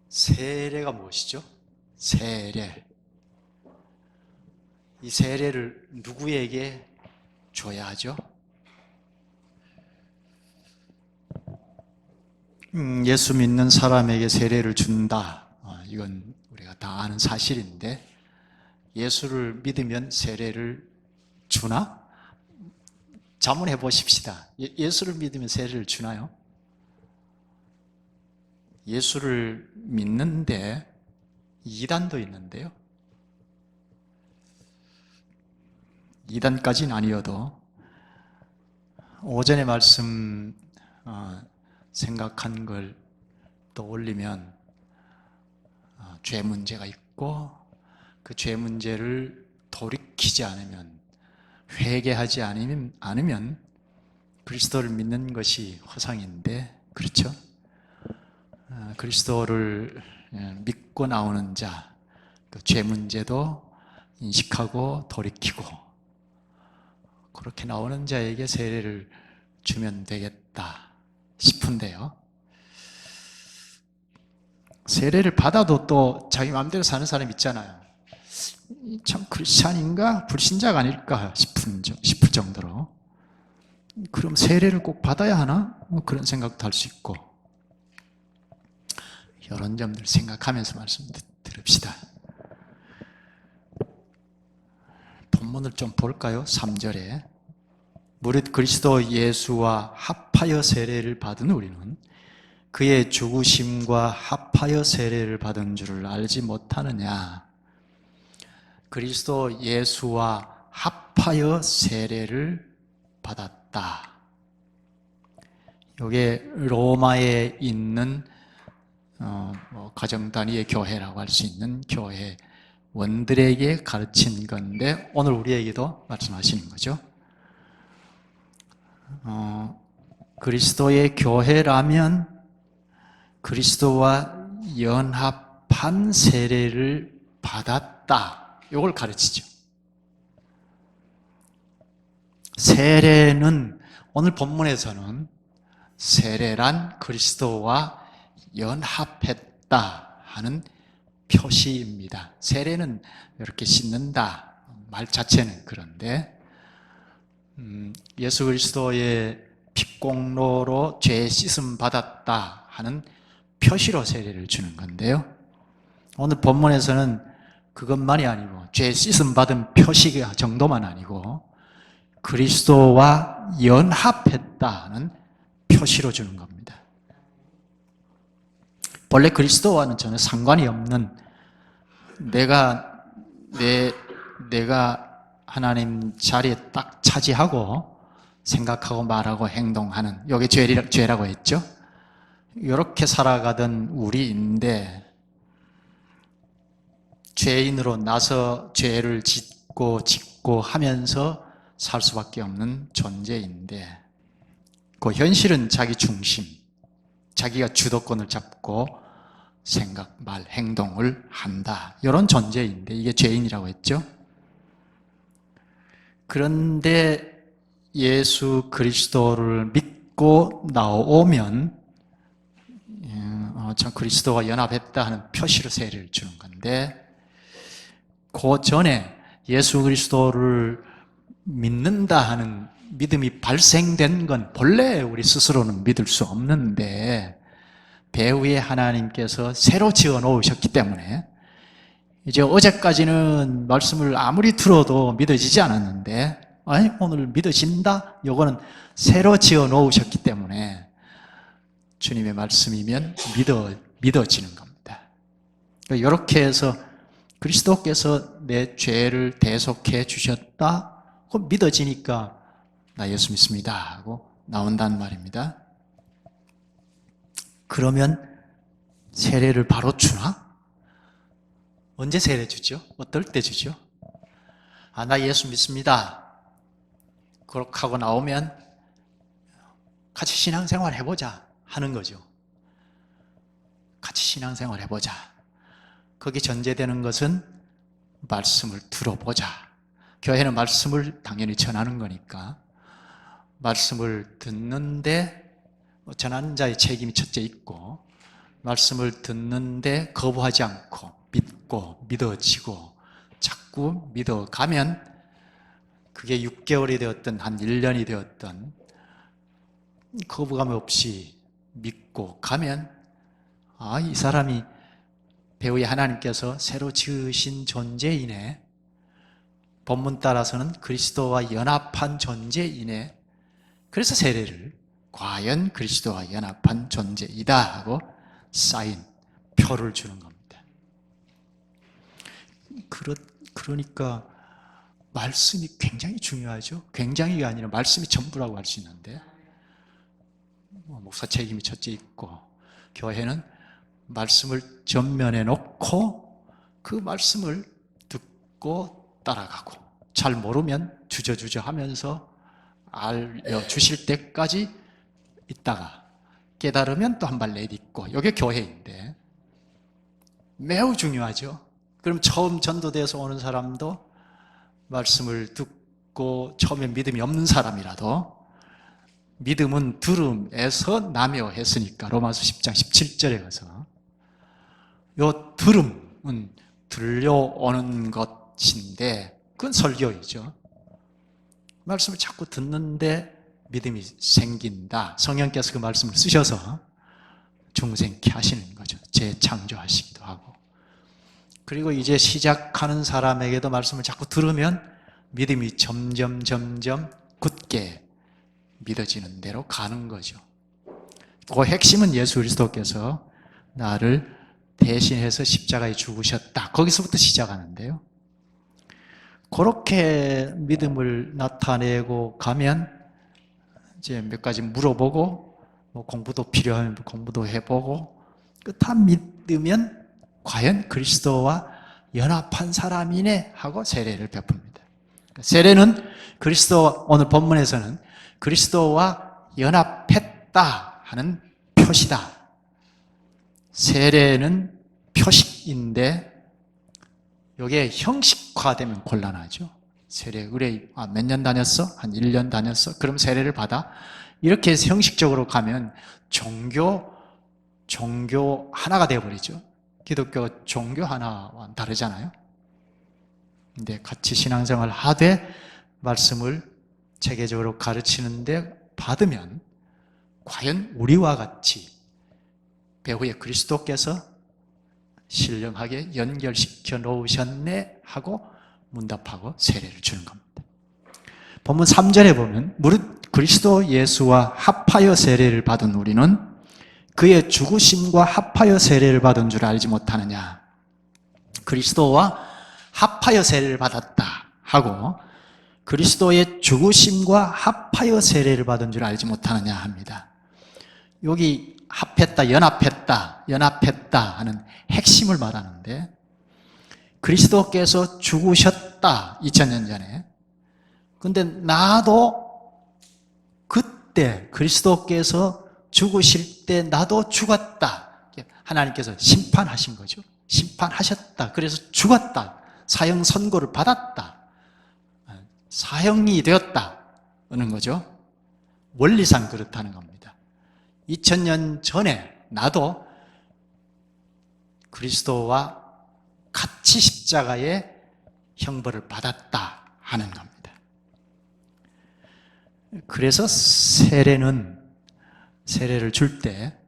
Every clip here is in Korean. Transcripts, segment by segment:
세례가 무엇이죠? 세례. 이 세례를 누구에게 줘야 하죠? 예수 믿는 사람에게 세례를 준다. 이건 우리가 다 아는 사실인데, 예수를 믿으면 세례를 주나? 자문해 보십시다. 예수를 믿으면 세례를 주나요? 예수를 믿는데 이단도 있는데요. 이단까지는 아니어도 오전에 말씀 생각한 걸 떠올리면 죄 문제가 있고 그 죄 문제를 돌이키지 않으면, 회개하지 않으면 그리스도를 믿는 것이 허상인데, 그렇죠? 그리스도를 믿고 나오는 자, 그 죄 문제도 인식하고 돌이키고 그렇게 나오는 자에게 세례를 주면 되겠다 싶은데요. 세례를 받아도 또 자기 마음대로 사는 사람 있잖아요. 참 크리스찬인가 불신자가 아닐까 싶을 정도로. 그럼 세례를 꼭 받아야 하나? 그런 생각도 할 수 있고, 이런 점들 생각하면서 말씀 들읍시다. 본문을 좀 볼까요? 3절에 무릇 그리스도 예수와 합하여 세례를 받은 우리는 그의 죽으심과 합하여 세례를 받은 줄을 알지 못하느냐. 그리스도 예수와 합하여 세례를 받았다. 이게 로마에 있는 가정 단위의 교회라고 할 수 있는 교회 원들에게 가르친 건데, 오늘 우리에게도 말씀하시는 거죠. 그리스도의 교회라면 그리스도와 연합한 세례를 받았다, 이걸 가르치죠. 세례는, 오늘 본문에서는 세례란 그리스도와 연합했다 하는 표시입니다. 세례는 이렇게 씻는다 말 자체는 그런데, 예수 그리스도의 피공로로 죄 씻음 받았다 하는 표시로 세례를 주는 건데요. 오늘 본문에서는 그것만이 아니고, 죄 씻음 받은 표시 정도만 아니고 그리스도와 연합했다는 표시로 주는 겁니다. 원래 그리스도와는 전혀 상관이 없는, 내가 하나님 자리에 딱 차지하고 생각하고 말하고 행동하는, 이게 죄라고 했죠. 이렇게 살아가던 우리인데, 죄인으로 나서 죄를 짓고 하면서 살 수밖에 없는 존재인데, 그 현실은 자기 중심, 자기가 주도권을 잡고 생각, 말, 행동을 한다, 이런 존재인데 이게 죄인이라고 했죠. 그런데 예수 그리스도를 믿고 나오면 참 그리스도와 연합했다 하는 표시로 세례를 주는 건데, 그 전에 예수 그리스도를 믿는다 하는 믿음이 발생된 건 본래 우리 스스로는 믿을 수 없는데, 배후에 하나님께서 새로 지어 놓으셨기 때문에, 이제 어제까지는 말씀을 아무리 들어도 믿어지지 않았는데, 아니 오늘 믿어진다? 요거는 새로 지어 놓으셨기 때문에 주님의 말씀이면 믿어지는 겁니다. 이렇게 해서 그리스도께서 내 죄를 대속해 주셨다, 그럼 믿어지니까 나 예수 믿습니다 하고 나온단 말입니다. 그러면 세례를 바로 주나? 언제 세례 주죠? 어떨 때 주죠? 나 예수 믿습니다 그렇게 하고 나오면 같이 신앙생활 해보자 하는 거죠. 같이 신앙생활 해보자. 거기에 전제되는 것은 말씀을 들어보자. 교회는 말씀을 당연히 전하는 거니까 말씀을 듣는데 전하는 자의 책임이 첫째 있고, 말씀을 듣는데 거부하지 않고 믿고 믿어지고 자꾸 믿어가면 그게 6개월이 되었든 한 1년이 되었든 거부감 없이 믿고 가면 이 사람이 배우의 하나님께서 새로 지으신 존재이네. 본문 따라서는 그리스도와 연합한 존재이네. 그래서 세례를 과연 그리스도와 연합한 존재이다 하고 사인, 표를 주는 겁니다. 그러니까 말씀이 굉장히 중요하죠. 굉장히가 아니라 말씀이 전부라고 할 수 있는데 목사 책임이 첫째 있고 교회는 말씀을 전면에 놓고 그 말씀을 듣고 따라가고 잘 모르면 주저주저 하면서 알려주실 때까지 있다가 깨달으면 또 한 발 내딛고 이게 교회인데 매우 중요하죠. 그럼 처음 전도돼서 오는 사람도 말씀을 듣고 처음에 믿음이 없는 사람이라도 믿음은 들음에서 나며 했으니까 로마서 10장 17절에 가서 요 들음은 들려오는 것인데 그건 설교이죠. 말씀을 자꾸 듣는데 믿음이 생긴다. 성령께서 그 말씀을 쓰셔서 중생케 하시는 거죠. 재창조하시기도 하고. 그리고 이제 시작하는 사람에게도 말씀을 자꾸 들으면 믿음이 점점 굳게 믿어지는 대로 가는 거죠. 그 핵심은 예수 그리스도께서 나를 대신해서 십자가에 죽으셨다. 거기서부터 시작하는데요. 그렇게 믿음을 나타내고 가면 이제 몇 가지 물어보고 공부도 필요하면 공부도 해보고 다 믿으면 과연 그리스도와 연합한 사람이네 하고 세례를 베풉니다. 세례는 오늘 본문에서는 그리스도와 연합했다 하는 표시다. 세례는 표식인데 이게 형식화되면 곤란하죠. 세례 의뢰 몇 년 다녔어? 한 1년 다녔어? 그럼 세례를 받아? 이렇게 해서 형식적으로 가면 종교 하나가 되어버리죠. 기독교 종교 하나와 다르잖아요. 근데 같이 신앙생활 하되 말씀을 체계적으로 가르치는데 받으면 과연 우리와 같이 배후에 그리스도께서 신령하게 연결시켜 놓으셨네 하고 문답하고 세례를 주는 겁니다. 본문 3절에 보면 무릇 그리스도 예수와 합하여 세례를 받은 우리는 그의 죽으심과 합하여 세례를 받은 줄 알지 못하느냐. 그리스도와 합하여 세례를 받았다 하고 그리스도의 죽으심과 합하여 세례를 받은 줄 알지 못하느냐 합니다. 여기 합했다, 연합했다 하는 핵심을 말하는데 그리스도께서 죽으셨다 2000년 전에. 근데 나도 그때 그리스도께서 죽으실 때 나도 죽었다. 하나님께서 심판하신 거죠. 심판하셨다. 그래서 죽었다. 사형 선고를 받았다. 사형이 되었다는 거죠. 원리상 그렇다는 겁니다. 2000년 전에 나도 그리스도와 같이 십자가의 형벌을 받았다 하는 겁니다. 그래서 세례를 줄 때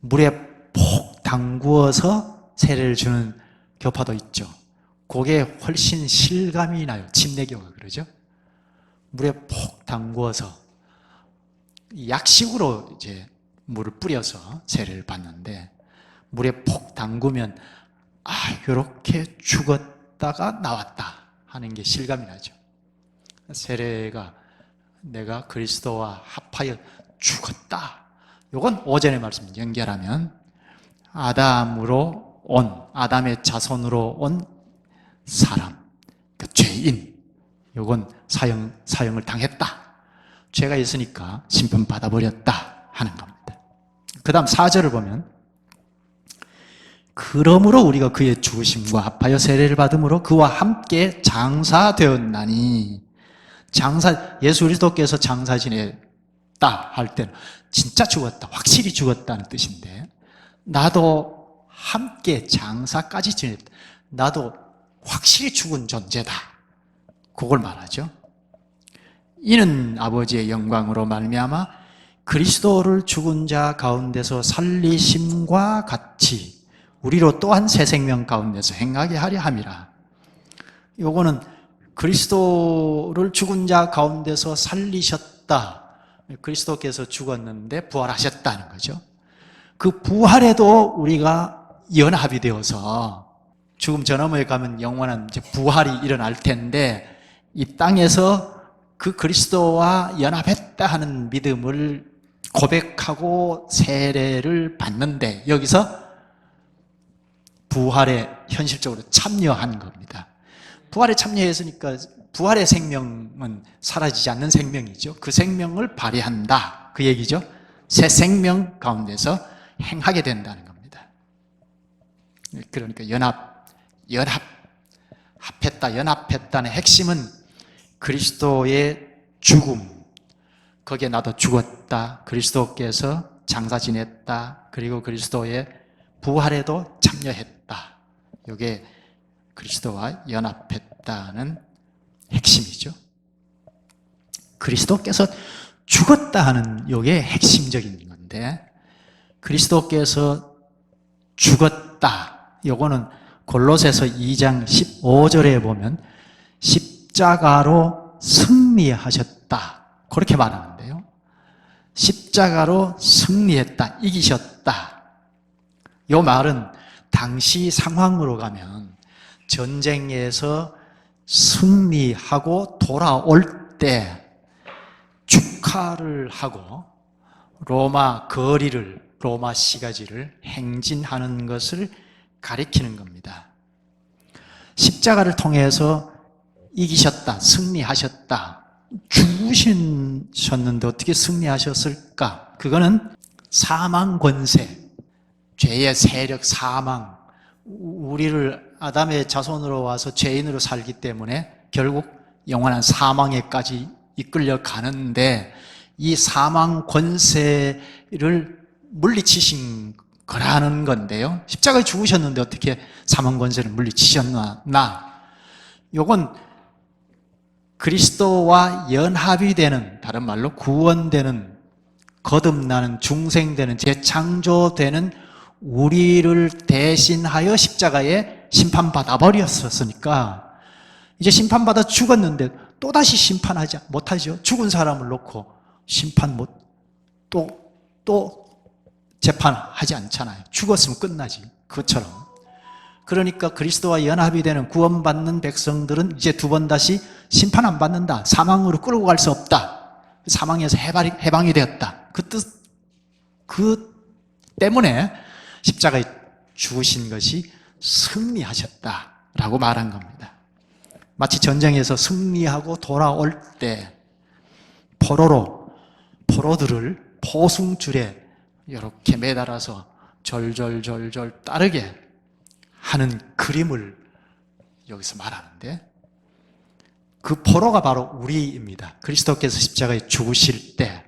물에 폭 담구어서 세례를 주는 교파도 있죠. 그게 훨씬 실감이 나요. 침례교가 그러죠. 물에 폭 담구어서 약식으로 이제 물을 뿌려서 세례를 받는데 물에 폭 담그면 이렇게 죽었다가 나왔다 하는 게 실감이 나죠. 세례가 내가 그리스도와 합하여 죽었다. 이건 오전의 말씀 연결하면 아담의 자손으로 온 사람, 그러니까 죄인, 이건 사형을 당했다. 죄가 있으니까 심판받아버렸다 하는 겁니다. 그 다음 4절을 보면 그러므로 우리가 그의 죽으심과 합하여 세례를 받음으로 그와 함께 장사되었나니 예수 그리스도께서 장사 지냈다 할 때는 진짜 죽었다, 확실히 죽었다는 뜻인데 나도 함께 장사까지 지냈다. 나도 확실히 죽은 존재다. 그걸 말하죠. 이는 아버지의 영광으로 말미암아 그리스도를 죽은 자 가운데서 살리심과 같이 우리로 또한 새 생명 가운데서 행하게 하려 함이라. 요거는 그리스도를 죽은 자 가운데서 살리셨다. 그리스도께서 죽었는데 부활하셨다는 거죠. 그 부활에도 우리가 연합이 되어서 죽음 전험에 가면 영원한 이제 부활이 일어날 텐데 이 땅에서 그 그리스도와 연합했다 하는 믿음을 고백하고 세례를 받는데 여기서 부활에 현실적으로 참여한 겁니다. 부활에 참여했으니까 부활의 생명은 사라지지 않는 생명이죠. 그 생명을 발휘한다. 그 얘기죠. 새 생명 가운데서 행하게 된다는 겁니다. 그러니까 연합했다는 핵심은 그리스도의 죽음, 거기에 나도 죽었다. 그리스도께서 장사 지냈다. 그리고 그리스도의 부활에도 참여했다. 이게 그리스도와 연합했다는 핵심이죠. 그리스도께서 죽었다 하는 이게 핵심적인 건데 그리스도께서 죽었다. 요거는 골로새서 2장 15절에 보면 십자가로 승리하셨다. 그렇게 말하는데요. 십자가로 승리했다. 이기셨다. 요 말은 당시 상황으로 가면 전쟁에서 승리하고 돌아올 때 축하를 하고 로마 시가지를 행진하는 것을 가리키는 겁니다. 십자가를 통해서 이기셨다, 승리하셨다. 죽으셨는데 어떻게 승리하셨을까? 그거는 사망 권세, 죄의 세력 사망, 우리를 아담의 자손으로 와서 죄인으로 살기 때문에 결국 영원한 사망에까지 이끌려 가는데 이 사망 권세를 물리치신 거라는 건데요. 십자가에 죽으셨는데 어떻게 사망 권세를 물리치셨나? 요건 그리스도와 연합이 되는, 다른 말로 구원되는, 거듭나는, 중생되는, 재창조되는 우리를 대신하여 십자가에 심판받아 버렸었으니까 이제 심판받아 죽었는데 또다시 심판하지 못하죠. 죽은 사람을 놓고 심판 또 재판하지 않잖아요. 죽었으면 끝나지. 그것처럼. 그러니까 그리스도와 연합이 되는 구원받는 백성들은 이제 두 번 다시 심판 안 받는다. 사망으로 끌고 갈 수 없다. 사망에서 해방이 되었다. 그 때문에 십자가에 죽으신 것이 승리하셨다라고 말한 겁니다. 마치 전쟁에서 승리하고 돌아올 때 포로들을 포승줄에 이렇게 매달아서 절절절절 따르게 하는 그림을 여기서 말하는데 그 포로가 바로 우리입니다. 그리스도께서 십자가에 죽으실 때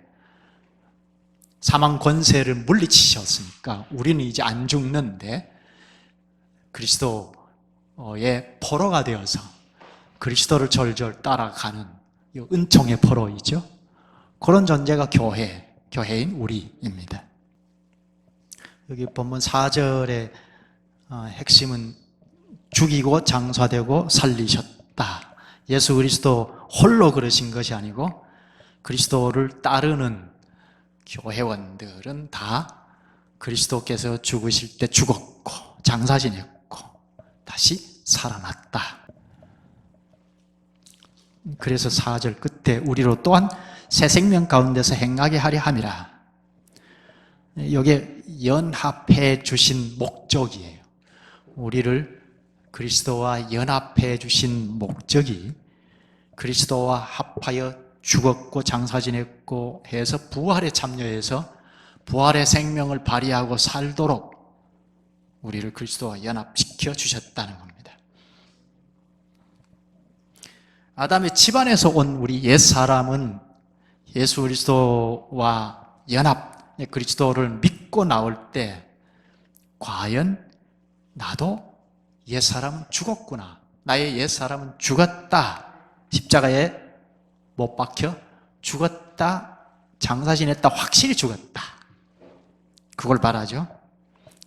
사망 권세를 물리치셨으니까 우리는 이제 안 죽는데 그리스도의 포로가 되어서 그리스도를 절절 따라가는 은총의 포로이죠. 그런 존재가 교회인 우리입니다. 여기 본문 4절의 핵심은 죽이고 장사되고 살리셨다. 예수 그리스도 홀로 그러신 것이 아니고 그리스도를 따르는 교회원들은 다 그리스도께서 죽으실 때 죽었고 장사 지냈고 다시 살아났다. 그래서 4절 끝에 우리로 또한 새 생명 가운데서 행하게 하려 함이라. 이게 연합해 주신 목적이에요. 우리를 그리스도와 연합해 주신 목적이 그리스도와 합하여 죽었고 장사 지냈고 해서 부활에 참여해서 부활의 생명을 발휘하고 살도록 우리를 그리스도와 연합시켜 주셨다는 겁니다. 아담의 집안에서 온 우리 옛사람은 예수 그리스도와 연합, 그리스도를 믿고 나올 때 과연 나도 옛사람은 죽었구나. 나의 옛사람은 죽었다. 십자가에 못 박혀 죽었다. 장사 지냈다. 확실히 죽었다. 그걸 말하죠.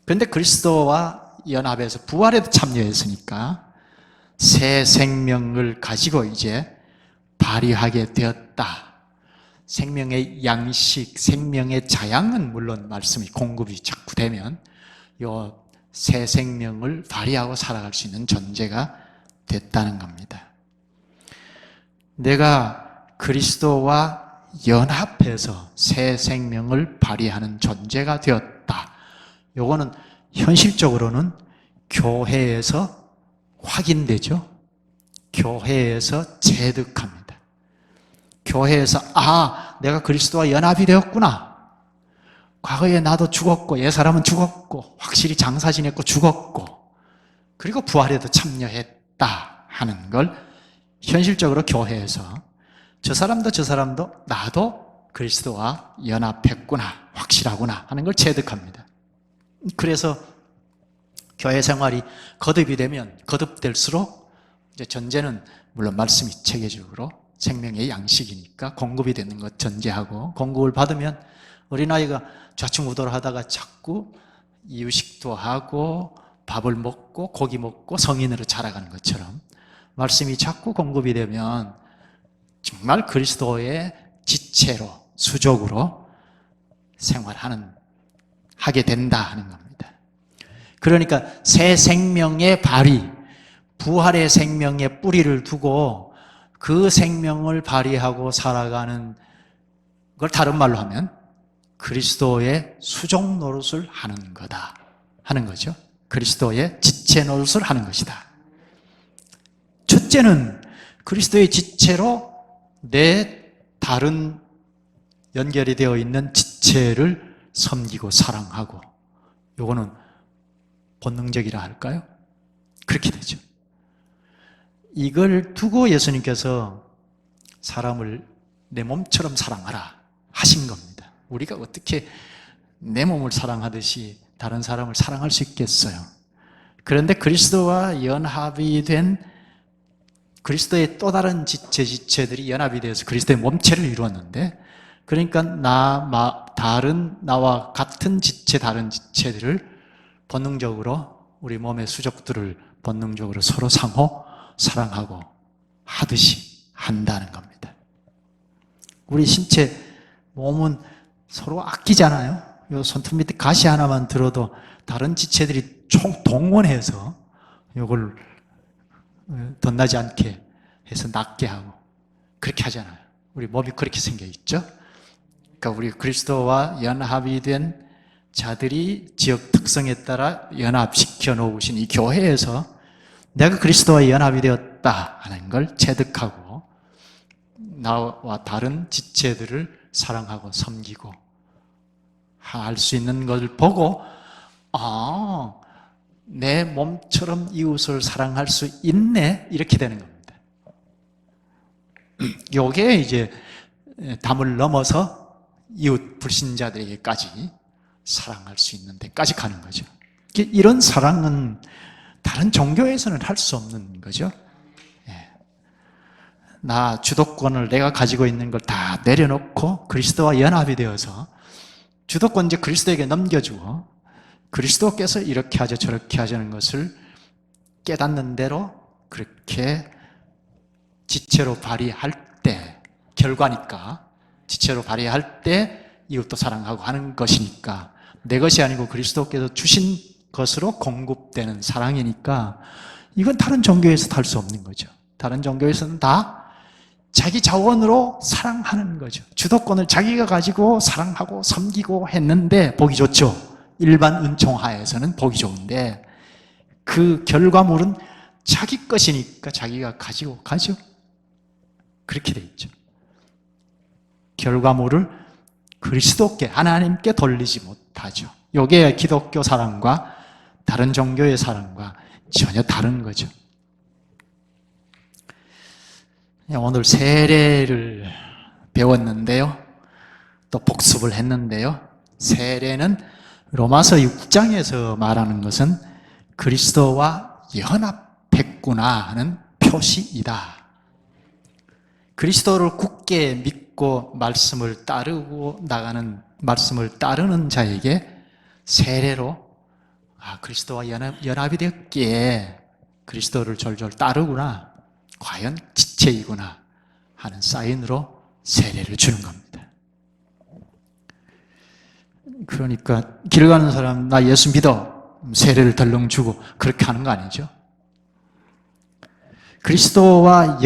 그런데 그리스도와 연합해서 부활에도 참여했으니까 새 생명을 가지고 이제 발휘하게 되었다. 생명의 양식, 생명의 자양은 물론 말씀이 공급이 자꾸 되면 요 새 생명을 발휘하고 살아갈 수 있는 존재가 됐다는 겁니다. 내가 그리스도와 연합해서 새 생명을 발휘하는 존재가 되었다. 요거는 현실적으로는 교회에서 확인되죠. 교회에서 체득합니다. 교회에서 내가 그리스도와 연합이 되었구나. 과거에 나도 죽었고 옛사람은 죽었고 확실히 장사 지냈고 죽었고 그리고 부활에도 참여했다 하는 걸 현실적으로 교회에서 저 사람도 나도 그리스도와 연합했구나, 확실하구나 하는 걸 체득합니다. 그래서 교회 생활이 거듭이 되면 거듭될수록 이제 전제는 물론 말씀이 체계적으로 생명의 양식이니까 공급이 되는 것 전제하고 공급을 받으면 어린아이가 좌충우돌 하다가 자꾸 이유식도 하고 밥을 먹고 고기 먹고 성인으로 자라가는 것처럼 말씀이 자꾸 공급이 되면 정말 그리스도의 지체로 수족으로 하게 된다 하는 겁니다. 그러니까 새 생명의 발휘, 부활의 생명의 뿌리를 두고 그 생명을 발휘하고 살아가는 걸 다른 말로 하면 그리스도의 수종 노릇을 하는 거다 하는 거죠. 그리스도의 지체 노릇을 하는 것이다. 첫째는 그리스도의 지체로 내 다른 연결이 되어 있는 지체를 섬기고 사랑하고, 요거는 본능적이라 할까요? 그렇게 되죠. 이걸 두고 예수님께서 사람을 내 몸처럼 사랑하라 하신 겁니다. 우리가 어떻게 내 몸을 사랑하듯이 다른 사람을 사랑할 수 있겠어요? 그런데 그리스도와 연합이 된 그리스도의 또 다른 지체들이 연합이 되어서 그리스도의 몸체를 이루었는데, 그러니까 나와 같은 다른 지체들을 본능적으로 우리 몸의 수족들을 본능적으로 서로 상호 사랑하고 하듯이 한다는 겁니다. 우리 신체 몸은 서로 아끼잖아요. 요 손톱 밑에 가시 하나만 들어도 다른 지체들이 총동원해서 요걸 덧나지 않게 해서 낫게 하고 그렇게 하잖아요. 우리 몸이 그렇게 생겨 있죠. 그러니까 우리 그리스도와 연합이 된 자들이 지역 특성에 따라 연합시켜 놓으신 이 교회에서 내가 그리스도와 연합이 되었다 하는 걸 체득하고 나와 다른 지체들을 사랑하고 섬기고 할 수 있는 걸 보고 내 몸처럼 이웃을 사랑할 수 있네, 이렇게 되는 겁니다. 요게 이제 담을 넘어서 이웃 불신자들에게까지 사랑할 수 있는 데까지 가는 거죠. 이런 사랑은 다른 종교에서는 할 수 없는 거죠. 나 주도권을 내가 가지고 있는 걸 다 내려놓고 그리스도와 연합이 되어서 주도권 이제 그리스도에게 넘겨주고 그리스도께서 이렇게 하자 저렇게 하자는 것을 깨닫는 대로 그렇게 지체로 발휘할 때, 결과니까 지체로 발휘할 때 이웃도 사랑하고 하는 것이니까 내 것이 아니고 그리스도께서 주신 것으로 공급되는 사랑이니까 이건 다른 종교에서도 할 수 없는 거죠. 다른 종교에서는 다 자기 자원으로 사랑하는 거죠. 주도권을 자기가 가지고 사랑하고 섬기고 했는데 보기 좋죠. 일반 은총하에서는 보기 좋은데 그 결과물은 자기 것이니까 자기가 가지고 가죠. 그렇게 돼 있죠. 결과물을 그리스도께, 하나님께 돌리지 못하죠. 이게 기독교 사랑과 다른 종교의 사랑과 전혀 다른 거죠. 오늘 세례를 배웠는데요. 또 복습을 했는데요. 세례는 로마서 6장에서 말하는 것은 그리스도와 연합했구나 하는 표시이다. 그리스도를 굳게 믿고 말씀을 따르고 나가는, 말씀을 따르는 자에게 세례로 그리스도와 연합이 되었기에 그리스도를 졸졸 따르구나, 과연 지체이구나 하는 사인으로 세례를 주는 겁니다. 그러니까 길 가는 사람 나 예수 믿어 세례를 덜렁 주고 그렇게 하는 거 아니죠. 그리스도와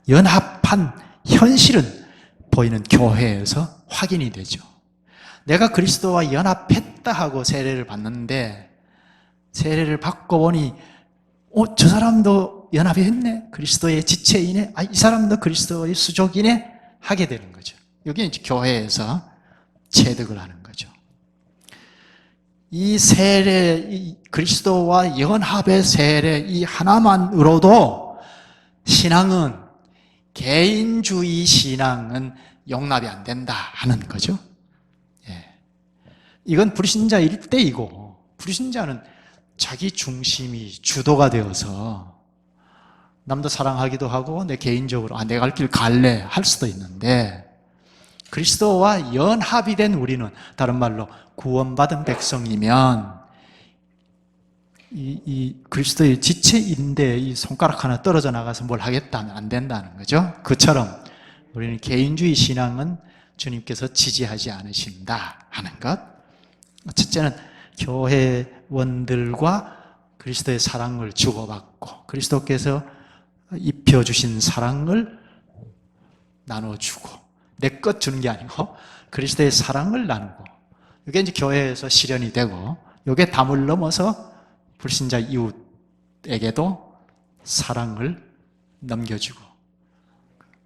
연합한 현실은 보이는 교회에서 확인이 되죠. 내가 그리스도와 연합했다 하고 세례를 받는데 세례를 받고 보니 저 사람도 연합이 했네, 그리스도의 지체이네, 이 사람도 그리스도의 수족이네 하게 되는 거죠. 여기 이제 교회에서 체득을 하는 거죠. 이 세례, 이 그리스도와 연합의 세례 이 하나만으로도 신앙은, 개인주의 신앙은 용납이 안 된다 하는 거죠. 이건 불신자일 때이고, 불신자는 자기 중심이 주도가 되어서 남도 사랑하기도 하고 내 개인적으로 내가 갈 길 갈래 할 수도 있는데, 그리스도와 연합이 된 우리는, 다른 말로 구원받은 백성이면 이 그리스도의 지체인데 이 손가락 하나 떨어져 나가서 뭘 하겠다면 안 된다는 거죠. 그처럼 우리는 개인주의 신앙은 주님께서 지지하지 않으신다 하는 것. 첫째는 교회원들과 그리스도의 사랑을 주고받고 그리스도께서 입혀주신 사랑을 나눠주고, 내 것 주는 게 아니고 그리스도의 사랑을 나누고, 이게 이제 교회에서 실현이 되고, 이게 담을 넘어서 불신자 이웃에게도 사랑을 넘겨주고,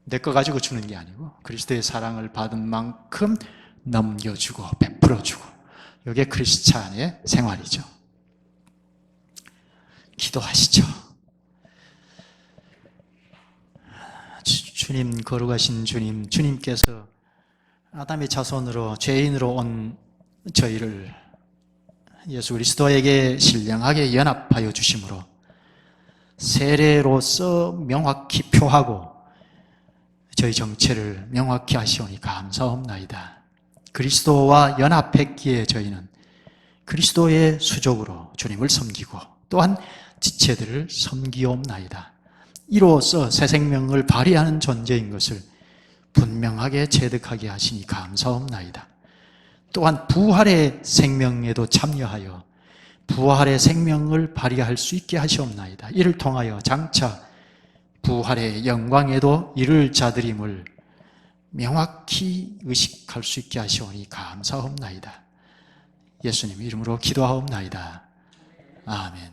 내 거 가지고 주는 게 아니고 그리스도의 사랑을 받은 만큼 넘겨주고 베풀어주고, 이게 크리스찬의 생활이죠. 기도하시죠. 주님, 거룩하신 주님, 주님께서 아담의 자손으로 죄인으로 온 저희를 예수 그리스도에게 신령하게 연합하여 주심으로 세례로서 명확히 표하고 저희 정체를 명확히 하시오니 감사옵나이다. 그리스도와 연합했기에 저희는 그리스도의 수족으로 주님을 섬기고 또한 지체들을 섬기옵나이다. 이로써 새 생명을 발휘하는 존재인 것을 분명하게 체득하게 하시니 감사옵나이다. 또한 부활의 생명에도 참여하여 부활의 생명을 발휘할 수 있게 하시옵나이다. 이를 통하여 장차 부활의 영광에도 이를 자들임을 명확히 의식할 수 있게 하시오니 감사옵나이다. 예수님 이름으로 기도하옵나이다. 아멘.